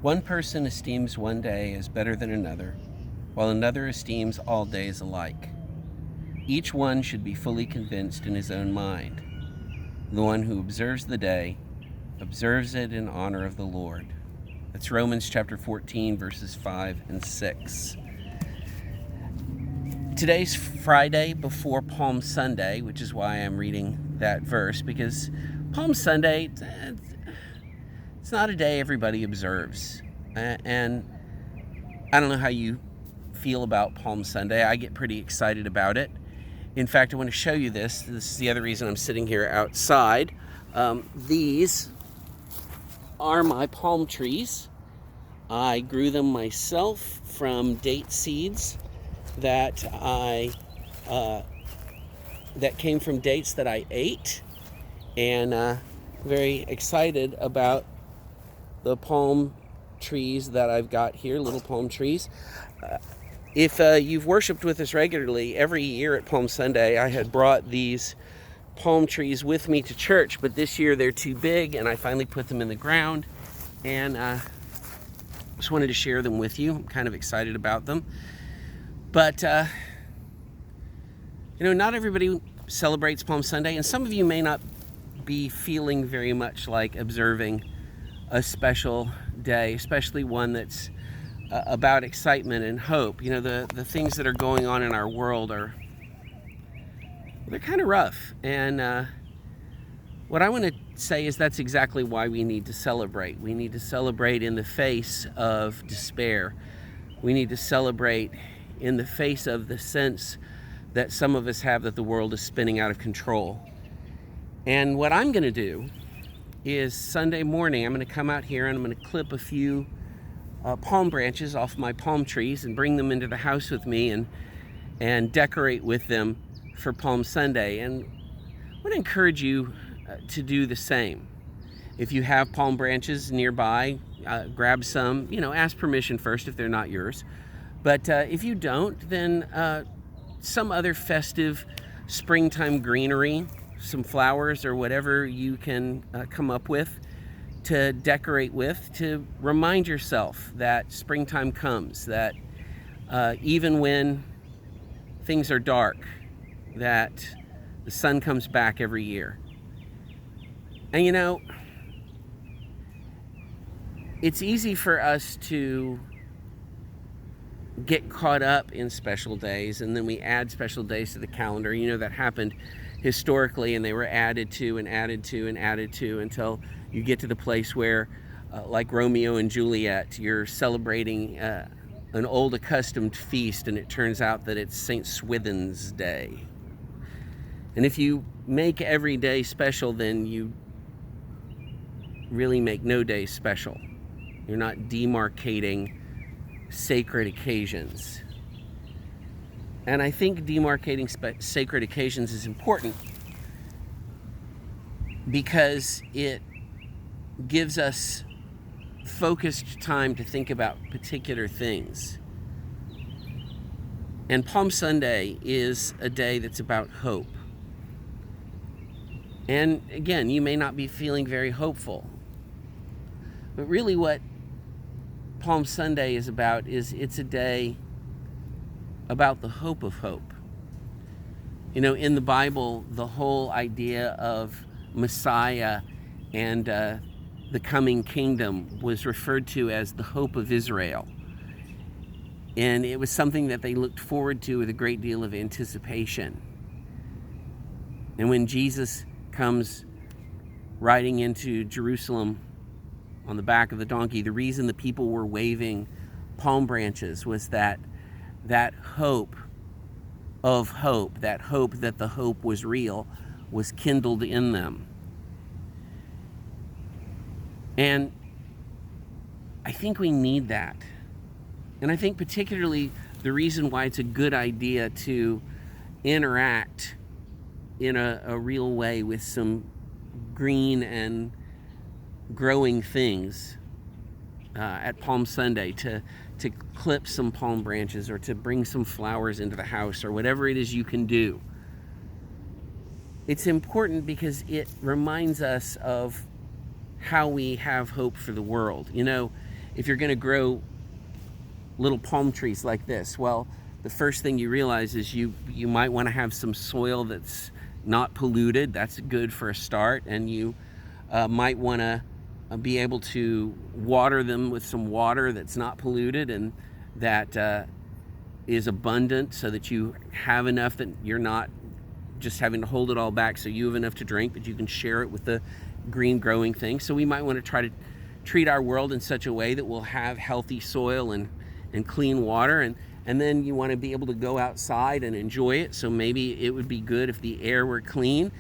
One person esteems one day as better than another, while another esteems all days alike. Each one should be fully convinced in his own mind. The one who observes the day observes it in honor of the Lord. That's Romans chapter 14, verses 5 and 6. Today's Friday before Palm Sunday, which is why I'm reading that verse, because Palm Sunday, it's not a day everybody observes. And I don't know how you feel about Palm Sunday. I get pretty excited about it. In fact, I want to show you this. This is the other reason I'm sitting here outside. These are my palm trees. I grew them myself from date seeds that came from dates that I ate, and very excited about the palm trees that I've got here, little palm trees. If you've worshiped with us regularly, every year at Palm Sunday I had brought these palm trees with me to church, but this year they're too big and I finally put them in the ground, and just wanted to share them with you. I'm kind of excited about them. But not everybody celebrates Palm Sunday, and some of you may not be feeling very much like observing a special day, especially one that's about excitement and hope. The things that are going on in our world they're kind of rough. And what I want to say is that's exactly why we need to celebrate. We need to celebrate in the face of despair. We need to celebrate in the face of the sense that some of us have that the world is spinning out of control. And what I'm going to do is Sunday morning, I'm going to come out here and I'm going to clip a few palm branches off my palm trees and bring them into the house with me and decorate with them for Palm Sunday. And I want to encourage you to do the same. If you have palm branches nearby, grab some. Ask permission first if they're not yours. But if you don't, then some other festive springtime greenery, some flowers or whatever you can come up with to decorate with, to remind yourself that springtime comes, that even when things are dark, that the sun comes back every year. And it's easy for us to get caught up in special days, and then we add special days to the calendar. That happened historically, and they were added to and added to and added to until you get to the place where, like Romeo and Juliet, you're celebrating an old accustomed feast, and it turns out that it's St. Swithin's Day. And if you make every day special, then you really make no day special. You're not demarcating sacred occasions. And I think demarcating sacred occasions is important because it gives us focused time to think about particular things. And Palm Sunday is a day that's about hope. And again, you may not be feeling very hopeful, but really what Palm Sunday is about is it's a day about the hope of hope. In the Bible, the whole idea of Messiah and the coming kingdom was referred to as the hope of Israel. And it was something that they looked forward to with a great deal of anticipation. And when Jesus comes riding into Jerusalem on the back of the donkey, the reason the people were waving palm branches was that hope of hope, that hope that the hope was real, was kindled in them. And I think we need that. And I think particularly the reason why it's a good idea to interact in a real way with some green and growing things at Palm Sunday, to clip some palm branches or to bring some flowers into the house or whatever it is you can do. It's important because it reminds us of how we have hope for the world. if you're going to grow little palm trees like this, well, the first thing you realize is you might want to have some soil that's not polluted. That's good for a start. And you might want to be able to water them with some water that's not polluted and that is abundant, so that you have enough that you're not just having to hold it all back, so you have enough to drink, but you can share it with the green growing thing. So we might want to try to treat our world in such a way that we'll have healthy soil and clean water, and then you want to be able to go outside and enjoy it. So maybe it would be good if the air were clean.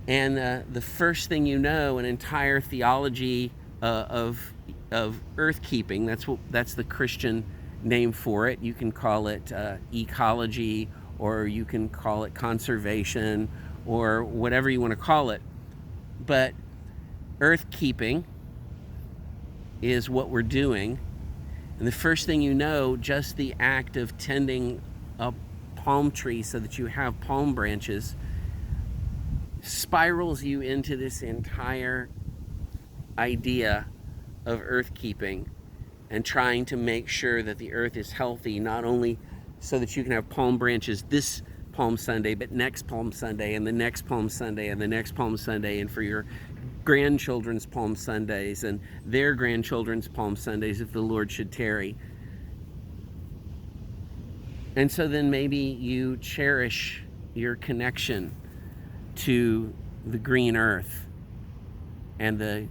And the first thing you know, an entire theology of earthkeeping, that's the Christian name for it. You can call it ecology, or you can call it conservation, or whatever you want to call it. But earthkeeping is what we're doing. And the first thing you know, just the act of tending a palm tree so that you have palm branches spirals you into this entire idea of earthkeeping and trying to make sure that the earth is healthy, not only so that you can have palm branches this Palm Sunday, but next Palm Sunday and the next Palm Sunday and the next Palm Sunday, and for your grandchildren's Palm Sundays and their grandchildren's Palm Sundays if the Lord should tarry. And so then maybe you cherish your connection to the green earth and the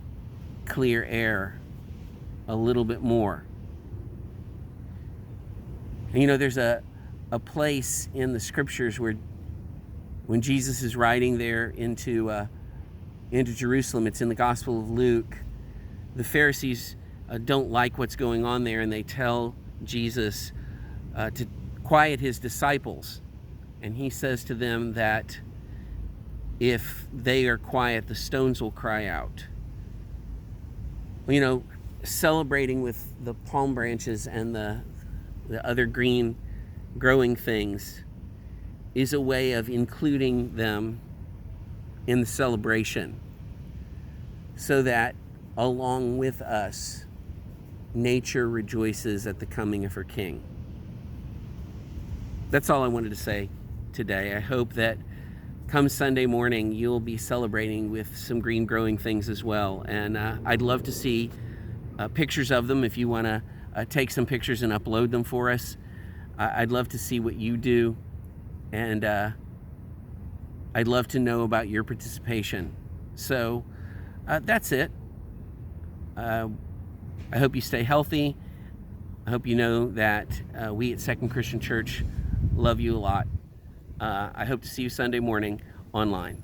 clear air a little bit more. And you know, there's a place in the scriptures where when Jesus is riding there into Jerusalem, it's in the Gospel of Luke, the Pharisees don't like what's going on there, and they tell Jesus to quiet his disciples. And he says to them that if they are quiet, the stones will cry out. Well, you know, celebrating with the palm branches and the other green growing things is a way of including them in the celebration, so that along with us, nature rejoices at the coming of her King. That's all I wanted to say today. I hope that come Sunday morning, you'll be celebrating with some green growing things as well. And I'd love to see pictures of them. If you want to take some pictures and upload them for us, I'd love to see what you do. And I'd love to know about your participation. So that's it. I hope you stay healthy. I hope you know that we at Second Christian Church love you a lot. I hope to see you Sunday morning online.